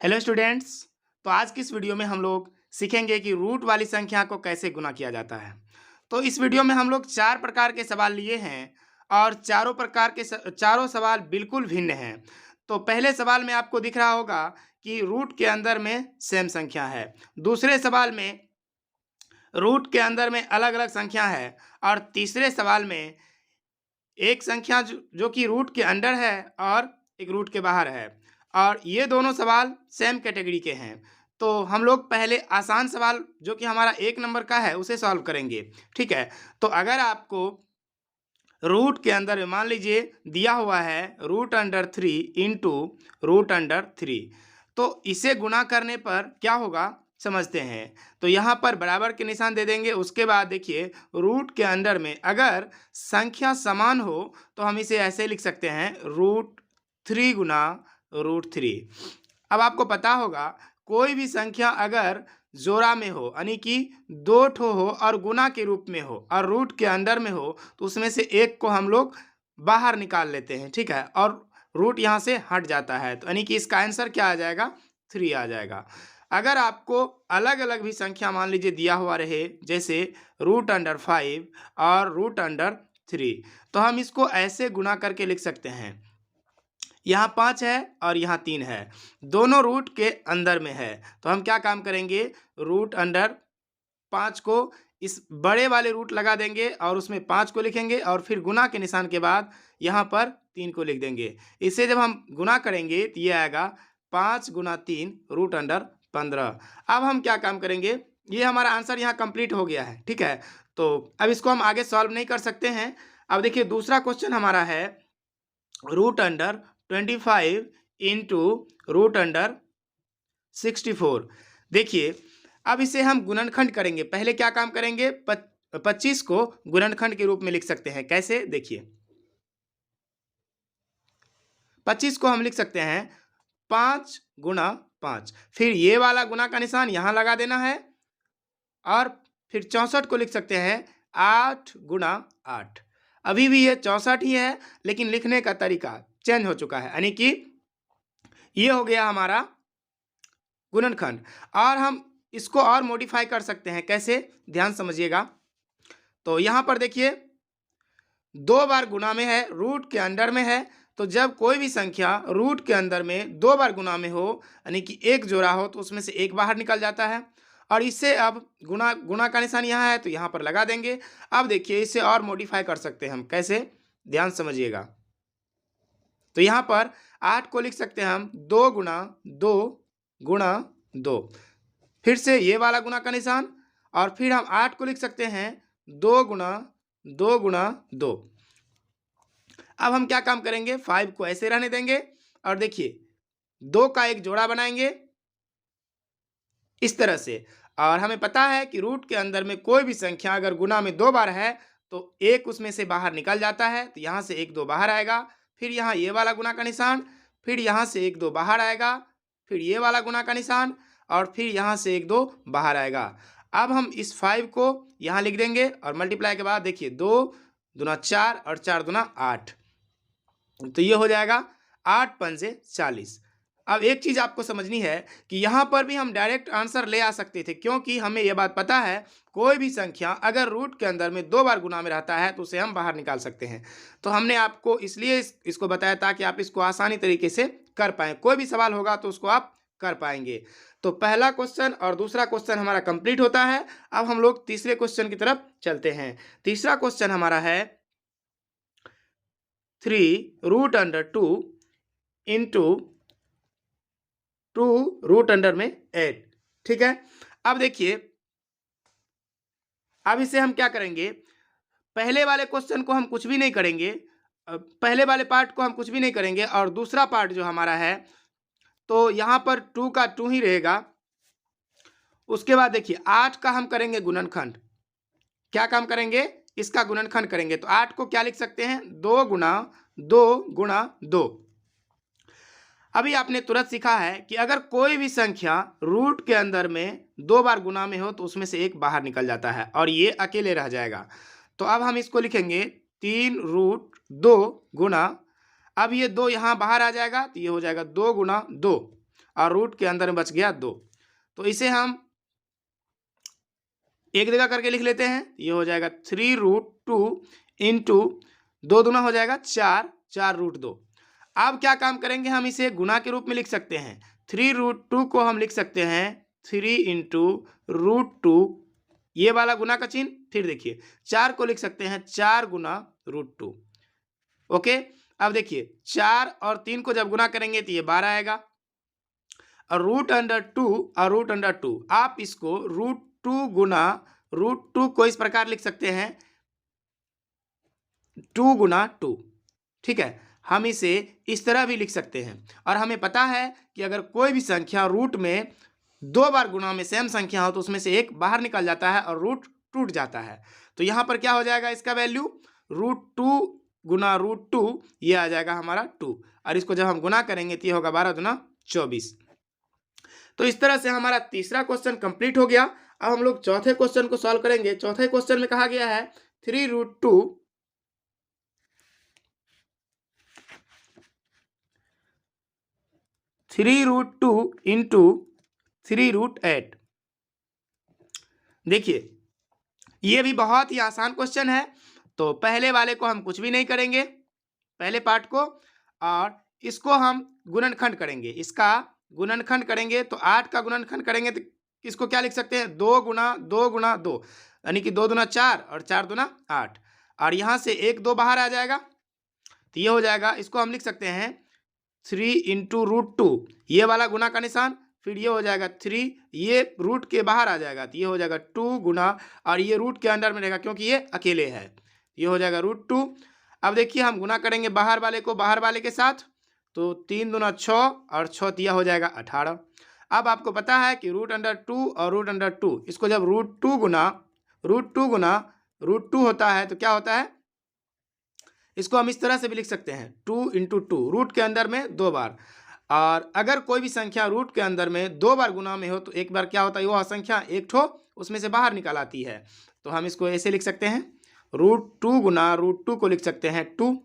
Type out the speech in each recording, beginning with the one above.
Hello students. तो आज की इस वीडियो में हम लोग सीखेंगे कि रूट वाली संख्या को कैसे गुना किया जाता है। तो इस वीडियो में हम लोग चार प्रकार के सवाल लिए हैं और चारों सवाल बिल्कुल भिन्न हैं। तो पहले सवाल में आपको दिख रहा होगा कि रूट के अंदर में सेम संख्या है। दूसरे सवाल में रूट के अंदर में अलग अलग संख्या है और तीसरे सवाल में एक संख्या जो कि रूट के अंदर है और एक रूट के बाहर है। और ये दोनों सवाल सेम कैटेगरी के हैं। तो हम लोग पहले आसान सवाल जो कि हमारा 1 नंबर का है उसे सॉल्व करेंगे। ठीक है। तो अगर आपको रूट के अंदर में मान लीजिए दिया हुआ है √3 इंटू √3, तो इसे गुना करने पर क्या होगा समझते हैं। तो यहाँ पर बराबर के निशान दे देंगे। उसके बाद देखिए रूट के अंदर में अगर संख्या समान हो तो हम इसे ऐसे लिख सकते हैं √3 गुना √3। अब आपको पता होगा कोई भी संख्या अगर जोड़ा में हो यानी कि दो ठो हो और गुना के रूप में हो और रूट के अंदर में हो तो उसमें से एक को हम लोग बाहर निकाल लेते हैं। ठीक है। और रूट यहाँ से हट जाता है तो यानी कि इसका आंसर क्या आ जाएगा 3 आ जाएगा। अगर आपको अलग अलग भी संख्या मान लीजिए दिया हुआ रहे जैसे √5 और √3 तो हम इसको ऐसे गुना करके लिख सकते हैं। यहाँ 5 है और यहाँ 3 है, दोनों रूट के अंदर में है। तो हम क्या काम करेंगे √5 को इस बड़े वाले रूट लगा देंगे और उसमें 5 को लिखेंगे और फिर गुना के निशान के बाद यहाँ पर 3 को लिख देंगे। इसे जब हम गुना करेंगे तो ये आएगा 5 गुना 3 √15। अब हम क्या काम करेंगे, ये हमारा आंसर यहाँ कंप्लीट हो गया है। ठीक है। तो अब इसको हम आगे सॉल्व नहीं कर सकते हैं। अब देखिए दूसरा क्वेश्चन हमारा है √25 इंटू √64। देखिए अब इसे हम गुणनखंड करेंगे। पहले क्या काम करेंगे 25 को गुणनखंड के रूप में लिख सकते हैं। कैसे देखिए 25 को हम लिख सकते हैं 5 गुना 5, फिर ये वाला गुना का निशान यहाँ लगा देना है और फिर 64 को लिख सकते हैं 8 गुना 8। अभी भी ये 64 ही है लेकिन लिखने का तरीका चेंज हो चुका है यानी कि ये हो गया हमारा गुणनखंड। और हम इसको और मॉडिफाई कर सकते हैं। कैसे ध्यान समझिएगा। तो यहाँ पर देखिए 2 बार गुना में है, रूट के अंदर में है। तो जब कोई भी संख्या रूट के अंदर में 2 बार गुना में हो यानी कि एक जोड़ा हो तो उसमें से एक बाहर निकल जाता है। और इससे अब गुना गुना का निशान यहाँ है तो यहाँ पर लगा देंगे। अब देखिए इसे और मॉडिफाई कर सकते हैं हम। कैसे ध्यान समझिएगा। तो यहाँ पर 8 को लिख सकते हैं हम 2 गुना 2 गुणा 2, फिर से ये वाला गुना का निशान और फिर हम 8 को लिख सकते हैं 2 गुना 2 गुणा 2। अब हम क्या काम करेंगे 5 को ऐसे रहने देंगे और देखिए 2 का एक जोड़ा बनाएंगे इस तरह से। और हमें पता है कि रूट के अंदर में कोई भी संख्या अगर गुना में 2 बार है तो एक उसमें से बाहर निकल जाता है। तो यहाँ से 1 2 बाहर आएगा, फिर यहाँ ये वाला गुना का निशान, फिर यहाँ से 1 2 बाहर आएगा, फिर ये वाला गुना का निशान और फिर यहाँ से 1 2 बाहर आएगा। अब हम इस 5 को यहाँ लिख देंगे और मल्टीप्लाई के बाद देखिए 2 दूना 4 और 4 दूना 8, तो ये हो जाएगा 8 पंजे 40। अब एक चीज़ आपको समझनी है कि यहाँ पर भी हम डायरेक्ट आंसर ले आ सकते थे क्योंकि हमें यह बात पता है कोई भी संख्या अगर रूट के अंदर में 2 बार गुना में रहता है तो उसे हम बाहर निकाल सकते हैं। तो हमने आपको इसलिए इसको बताया ताकि आप इसको आसानी तरीके से कर पाएँ। कोई भी सवाल होगा तो उसको आप कर पाएंगे। तो पहला क्वेश्चन और दूसरा क्वेश्चन हमारा कंप्लीट होता है। अब हम लोग तीसरे क्वेश्चन की तरफ चलते हैं। तीसरा क्वेश्चन हमारा है 3√2 इंटू 2√8। ठीक है। अब देखिए अब इसे हम क्या करेंगे, पहले वाले क्वेश्चन को हम कुछ भी नहीं करेंगे, पहले वाले पार्ट को हम कुछ भी नहीं करेंगे और दूसरा पार्ट जो हमारा है तो यहाँ पर 2 का 2 ही रहेगा। उसके बाद देखिए 8 का हम करेंगे गुणनखंड। क्या काम करेंगे इसका गुणनखंड करेंगे। तो 8 को क्या लिख सकते हैं 2 गुना 2 गुणा 2। अभी आपने तुरंत सीखा है कि अगर कोई भी संख्या रूट के अंदर में 2 बार गुना में हो तो उसमें से एक बाहर निकल जाता है और ये अकेले रह जाएगा। तो अब हम इसको लिखेंगे 3√2 गुना, अब ये 2 यहाँ बाहर आ जाएगा तो ये हो जाएगा 2 गुना 2 और रूट के अंदर में बच गया 2। तो इसे हम एक जगह करके लिख लेते हैं। ये हो जाएगा 3√2 इंटू 2 दूना हो जाएगा 4, 4√2। अब क्या काम करेंगे, हम इसे गुना के रूप में लिख सकते हैं। 3√2 को हम लिख सकते हैं 3 इंटू √2, ये वाला गुना का चिन्ह। फिर देखिए 4 को लिख सकते हैं 4 गुना √2। ओके, अब देखिए 4 और 3 को जब गुना करेंगे तो ये 12 आएगा, और √2 और √2 आप इसको √2 गुना √2 को इस प्रकार लिख सकते हैं 2 गुना 2। ठीक है, हम इसे इस तरह भी लिख सकते हैं। और हमें पता है कि अगर कोई भी संख्या रूट में 2 बार गुना में सेम संख्या हो तो उसमें से एक बाहर निकल जाता है और रूट टूट जाता है। तो यहाँ पर क्या हो जाएगा, इसका वैल्यू √2 गुना √2, ये आ जाएगा हमारा 2, और इसको जब हम गुना करेंगे तो ये होगा 12 दूना 24। तो इस तरह से हमारा तीसरा क्वेश्चन कंप्लीट हो गया। अब हम लोग चौथे क्वेश्चन को सॉल्व करेंगे। चौथे क्वेश्चन में कहा गया है 3√2 इंटू 3√8। देखिए ये भी बहुत ही आसान क्वेश्चन है। तो पहले वाले को हम कुछ भी नहीं करेंगे, पहले पार्ट को, और इसको हम गुणनखंड करेंगे। इसका गुणनखंड करेंगे तो 8 का गुणनखंड करेंगे तो इसको क्या लिख सकते हैं, 2 गुना 2 गुना 2, यानी कि 2 दूना 4 और 4 दूना 8, और यहाँ से 1 2 बाहर आ जाएगा तो ये हो जाएगा। इसको हम लिख सकते हैं 3 इंटू √2, ये वाला गुना का निशान, फिर ये हो जाएगा 3, ये रूट के बाहर आ जाएगा तो ये हो जाएगा 2 गुना, और ये रूट के अंदर में रहेगा क्योंकि ये अकेले है, ये हो जाएगा √2। अब देखिए हम गुना करेंगे बाहर वाले को बाहर वाले के साथ, तो 3 दूना 6 और 6 दिया हो जाएगा 18। अब आपको पता है कि √2 और √2, इसको जब √2 गुना √2 होता है तो क्या होता है, इसको हम इस तरह से भी लिख सकते हैं 2 इंटू 2, रूट के अंदर में 2 बार। और अगर कोई भी संख्या रूट के अंदर में 2 बार गुना में हो तो एक बार क्या होता है, वह संख्या एक ठो उसमें से बाहर निकल आती है। तो हम इसको ऐसे लिख सकते हैं √2 गुना √2 को लिख सकते हैं 2,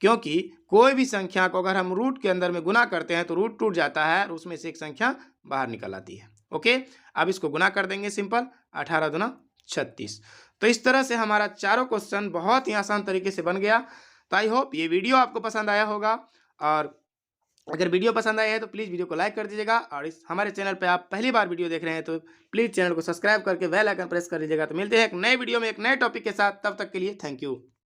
क्योंकि कोई भी संख्या को अगर हम रूट के अंदर में गुना करते हैं तो रूट टूट जाता है और उसमें से एक संख्या बाहर निकल आती है। ओके, अब इसको गुना कर देंगे सिंपल, 18 दूना 36। तो इस तरह से हमारा चारों क्वेश्चन बहुत ही आसान तरीके से बन गया। तो आई होप ये वीडियो आपको पसंद आया होगा, और अगर वीडियो पसंद आया है तो प्लीज़ वीडियो को लाइक कर दीजिएगा, और इस हमारे चैनल पे आप पहली बार वीडियो देख रहे हैं तो प्लीज़ चैनल को सब्सक्राइब करके बेल आइकन प्रेस कर लीजिएगा। तो मिलते हैं एक नए वीडियो में एक नए टॉपिक के साथ, तब तक के लिए थैंक यू।